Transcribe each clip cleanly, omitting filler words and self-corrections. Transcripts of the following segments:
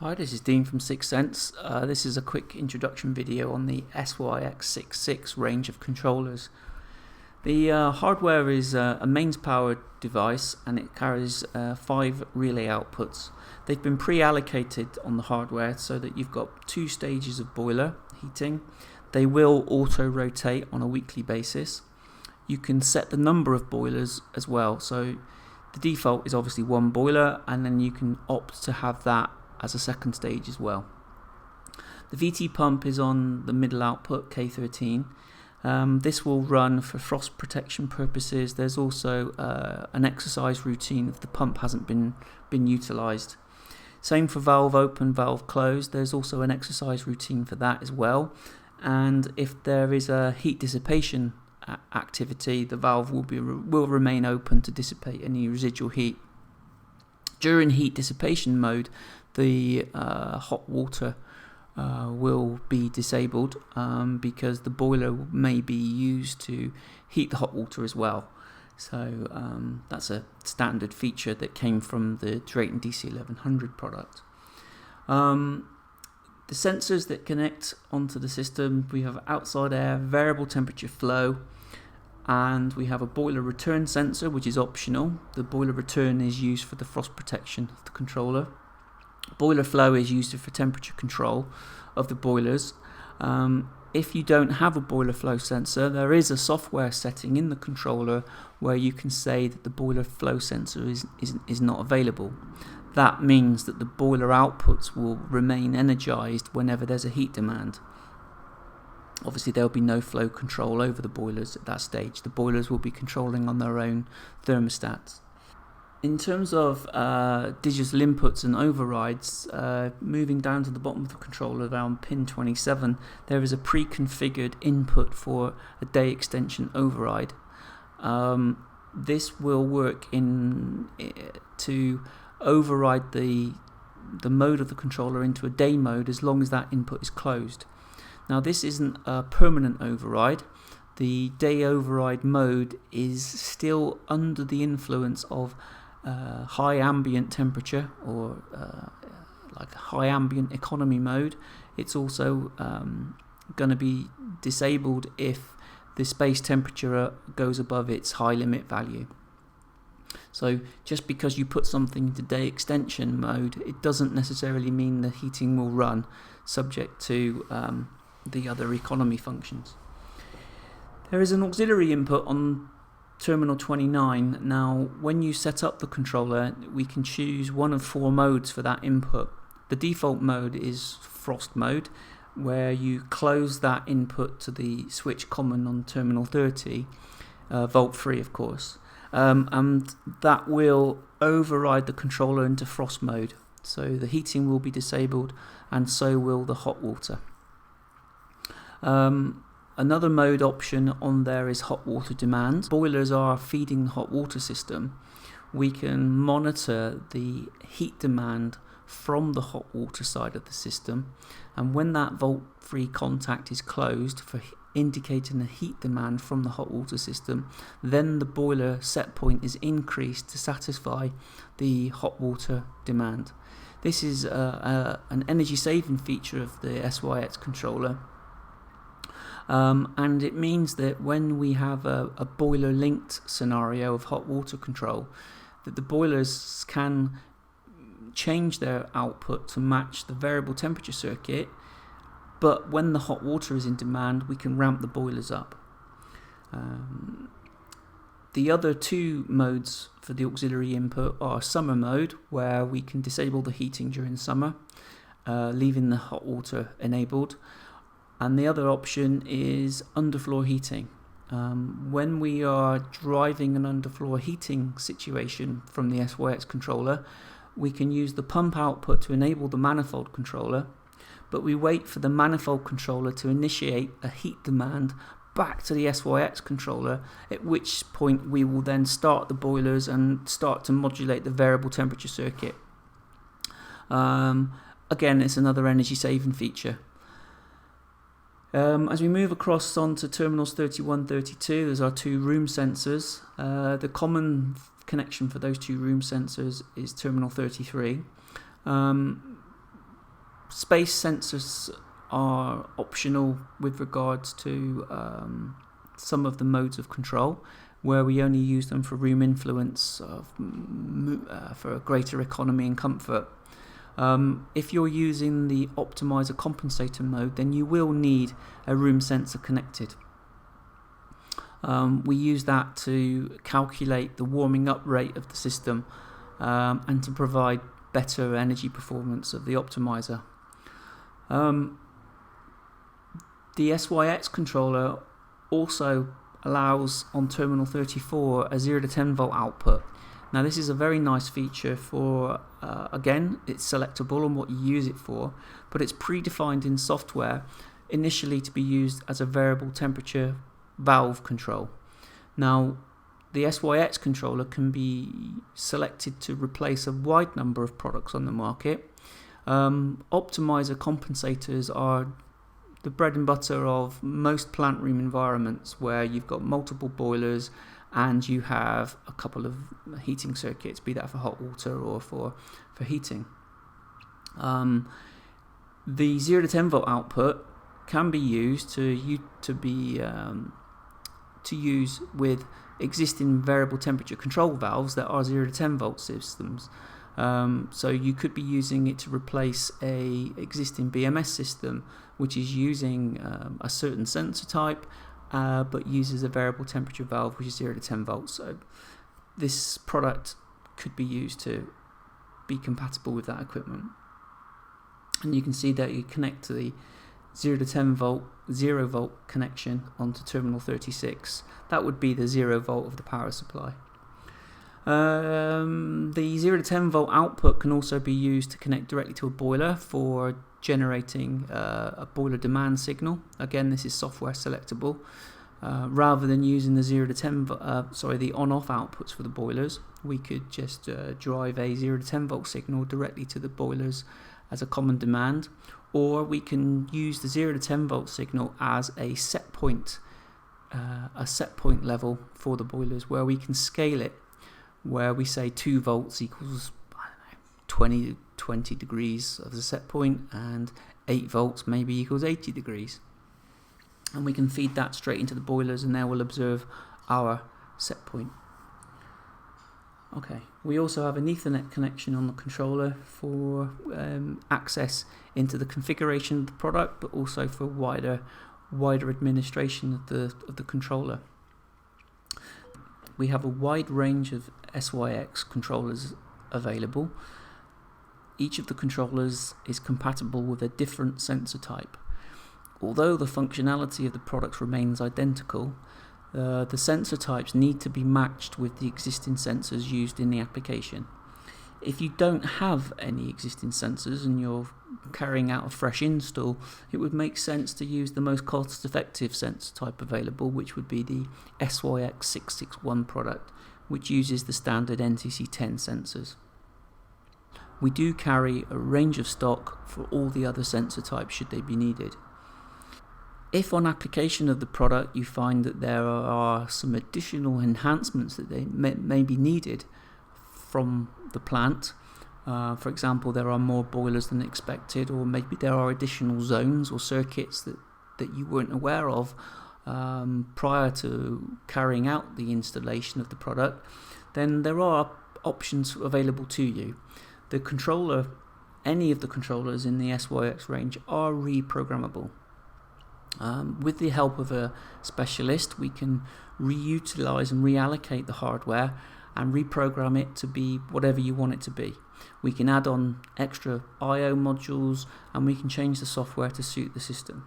Hi, this is Dean from SYX66x. This is a quick introduction video on the SYX66 range of controllers. The hardware is a mains powered device and it carries 5 relay outputs. They've been pre-allocated on the hardware so that you've got 2 stages of boiler heating. They will auto-rotate on a weekly basis. You can set the number of boilers as well, so the default is obviously 1 boiler, and then you can opt to have that as a second stage as well. The VT pump is on the middle output K13. This will run for frost protection purposes. There's also an exercise routine if the pump hasn't been utilised. Same for valve open, valve closed. There's also an exercise routine for that as well. And if there is a heat dissipation activity, the valve will remain open to dissipate any residual heat. During heat dissipation mode, the hot water will be disabled because the boiler may be used to heat the hot water as well. So that's a standard feature that came from the Drayton DC1100 product. The sensors that connect onto the system, we have outside air, variable temperature flow, and we have a boiler return sensor, which is optional. The boiler return is used for the frost protection of the controller. Boiler flow is used for temperature control of the boilers. If you don't have a boiler flow sensor, there is a software setting in the controller where you can say that the boiler flow sensor is not available. That means that the boiler outputs will remain energized whenever there's a heat demand. Obviously there will be no flow control over the boilers at that stage. The boilers will be controlling on their own thermostats. In terms of digital inputs and overrides, moving down to the bottom of the controller around pin 27, there is a pre-configured input for a day extension override. This will work to override the mode of the controller into a day mode as long as that input is closed. Now this isn't a permanent override. The day override mode is still under the influence of high ambient temperature or like high ambient economy mode. It's also going to be disabled if the space temperature goes above its high limit value. So just because you put something into day extension mode, it doesn't necessarily mean the heating will run, subject to the other economy functions. There is an auxiliary input on terminal 29. Now when you set up the controller, we can choose one of 4 modes for that input. The default mode is frost mode, where you close that input to the switch common on terminal 30, volt free of course, and that will override the controller into frost mode. So the heating will be disabled and so will the hot water. Another mode option on there is hot water demand. Boilers are feeding the hot water system. We can monitor the heat demand from the hot water side of the system, and when that volt-free contact is closed for indicating the heat demand from the hot water system, then the boiler set point is increased to satisfy the hot water demand. This is an energy saving feature of the SYX controller. And it means that when we have a boiler linked scenario of hot water control, that the boilers can change their output to match the variable temperature circuit, but when the hot water is in demand, we can ramp the boilers up. The other 2 modes for the auxiliary input are summer mode, where we can disable the heating during summer, leaving the hot water enabled. And the other option is underfloor heating. When we are driving an underfloor heating situation from the SYX controller, we can use the pump output to enable the manifold controller, but we wait for the manifold controller to initiate a heat demand back to the SYX controller, at which point we will then start the boilers and start to modulate the variable temperature circuit. Again, it's another energy saving feature. As we move across onto terminals 31, 32, there's our 2 room sensors. The common connection for those 2 room sensors is terminal 33. Space sensors are optional with regards to some of the modes of control, where we only use them for room influence, for a greater economy and comfort. If you're using the optimizer compensator mode, then you will need a room sensor connected. We use that to calculate the warming up rate of the system and to provide better energy performance of the optimizer. The SYX controller also allows on terminal 34 a 0 to 10 volt output. Now this is a very nice feature for, again, it's selectable on what you use it for, but it's predefined in software initially to be used as a variable temperature valve control. Now the SYX controller can be selected to replace a wide number of products on the market. Optimizer compensators are the bread and butter of most plant room environments where you've got multiple boilers and you have a couple of heating circuits, be that for hot water or for heating. The 0 to 10 volt output can be used to use with existing variable temperature control valves that are 0 to 10 volt systems. So you could be using it to replace a existing BMS system which is using a certain sensor type but uses a variable temperature valve which is 0 to 10 volts. So this product could be used to be compatible with that equipment. And you can see that you connect to the 0 to 10 volt 0 volt connection onto terminal 36. That would be the 0 volt of the power supply. The 0 to 10 volt output can also be used to connect directly to a boiler for generating a boiler demand signal. Again, this is software selectable. Rather than using the 0 to 10 the on-off outputs for the boilers, we could just drive a 0 to 10 volt signal directly to the boilers as a common demand, or we can use the 0 to 10 volt signal as a set point level for the boilers, where we can scale it, where we say 2 volts equals 20 degrees of the set point, and 8 volts maybe equals 80 degrees. And we can feed that straight into the boilers and they will observe our set point. Okay, we also have an Ethernet connection on the controller for access into the configuration of the product, but also for wider administration of the controller. We have a wide range of SYX controllers available. Each of the controllers is compatible with a different sensor type. Although the functionality of the product remains identical, the sensor types need to be matched with the existing sensors used in the application. If you don't have any existing sensors and you're carrying out a fresh install, it would make sense to use the most cost-effective sensor type available, which would be the SYX66x product, which uses the standard NTC10 sensors. We do carry a range of stock for all the other sensor types should they be needed. If on application of the product you find that there are some additional enhancements that they may be needed from the plant, for example there are more boilers than expected, or maybe there are additional zones or circuits that you weren't aware of prior to carrying out the installation of the product, then there are options available to you. The controller, any of the controllers in the SYX range are reprogrammable. With the help of a specialist, we can reutilize and reallocate the hardware and reprogram it to be whatever you want it to be. We can add on extra I/O modules and we can change the software to suit the system.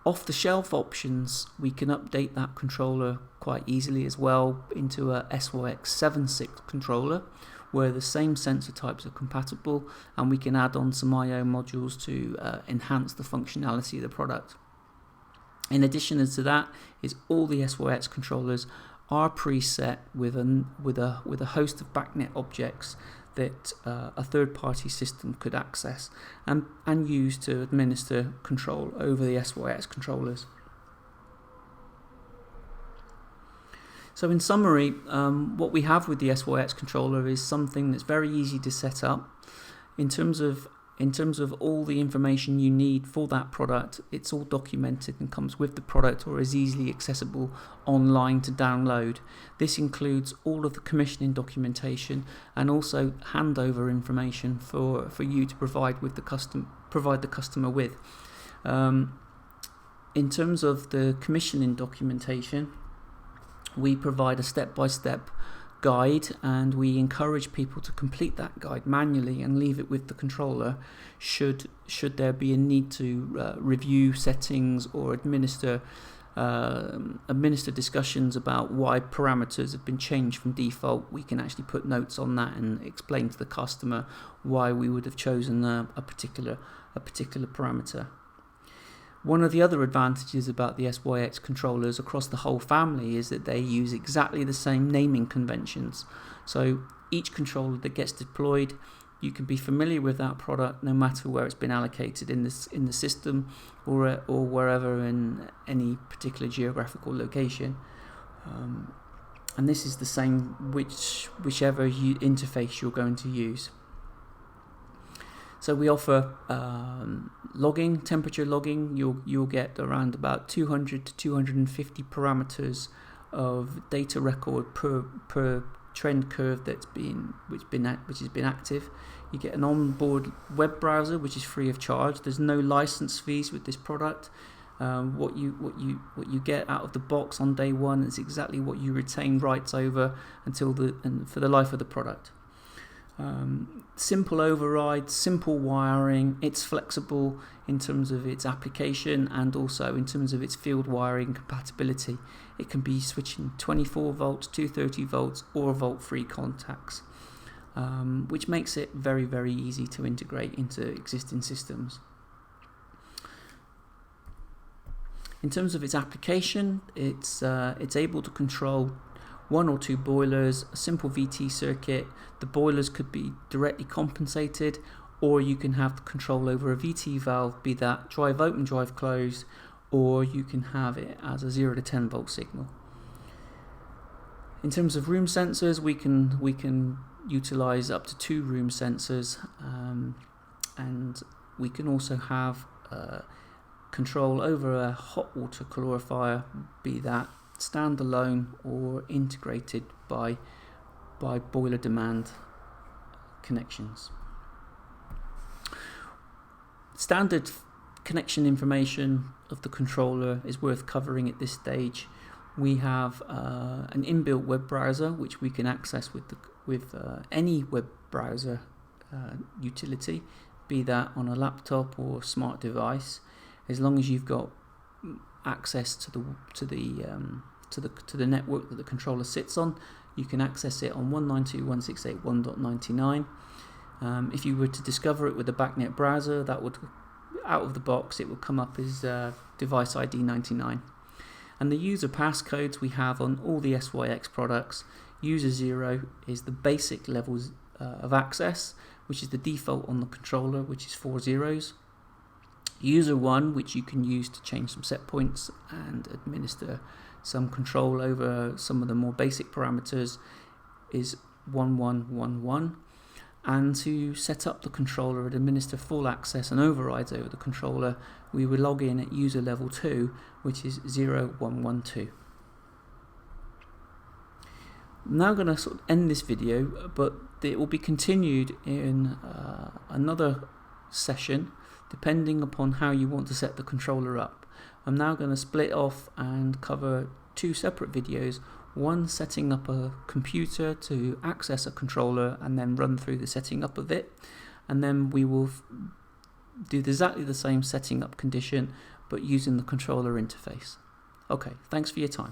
Off-the-shelf options, we can update that controller quite easily as well into a SYX66 controller, where the same sensor types are compatible, and we can add on some I/O modules to enhance the functionality of the product. In addition to that, is all the SYX controllers are preset with a host of backnet objects that a third-party system could access and use to administer control over the SYX controllers. So in summary, what we have with the SYX controller is something that's very easy to set up. In terms of In terms of all the information you need for that product, it's all documented and comes with the product or is easily accessible online to download. This includes all of the commissioning documentation and also handover information for you to provide the customer with. In terms of the commissioning documentation, we provide a step-by-step guide, and we encourage people to complete that guide manually and leave it with the controller should there be a need to review settings or administer discussions about why parameters have been changed from default. We can actually put notes on that and explain to the customer why we would have chosen a particular parameter. One of the other advantages about the SYX controllers across the whole family is that they use exactly the same naming conventions. So each controller that gets deployed, you can be familiar with that product no matter where it's been allocated in the system or wherever in any particular geographical location. And this is the same whichever interface you're going to use. So we offer logging, temperature logging. You'll get around about 200 to 250 parameters of data record per trend curve which has been active. You get an onboard web browser which is free of charge. There's no license fees with this product. What you get out of the box on day one is exactly what you retain rights over for the life of the product. Simple overrides, simple wiring. It's flexible in terms of its application and also in terms of its field wiring compatibility. It can be switching 24 volts, 230 volts or volt-free contacts, which makes it very, very easy to integrate into existing systems. In terms of its application, it's able to control one or two boilers, a simple VT circuit. The boilers could be directly compensated, or you can have control over a VT valve, be that drive open, drive close, or you can have it as a 0 to 10 volt signal. In terms of room sensors, we can utilize up to 2 room sensors, and we can also have control over a hot water calorifier, be that standalone or integrated by boiler demand connections. Standard connection information of the controller is worth covering at this stage. We have an inbuilt web browser which we can access with any web browser utility, be that on a laptop or smart device, as long as you've got access to the network that the controller sits on. You can access it on 192.168.1.99. If you were to discover it with a backnet browser, that would, out of the box, it would come up as device ID 99. And the user passcodes we have on all the SYX products. User 0 is the basic levels of access, which is the default on the controller, which is 4 zeros. User 1, which you can use to change some set points and administer some control over some of the more basic parameters, is 1111. And to set up the controller and administer full access and overrides over the controller, we will log in at user level 2, which is 0112. I'm now going to sort of end this video, but it will be continued in another session depending upon how you want to set the controller up. I'm now going to split off and cover 2 separate videos, one setting up a computer to access a controller and then run through the setting up of it, and then we will do exactly the same setting up condition but using the controller interface. Okay, thanks for your time.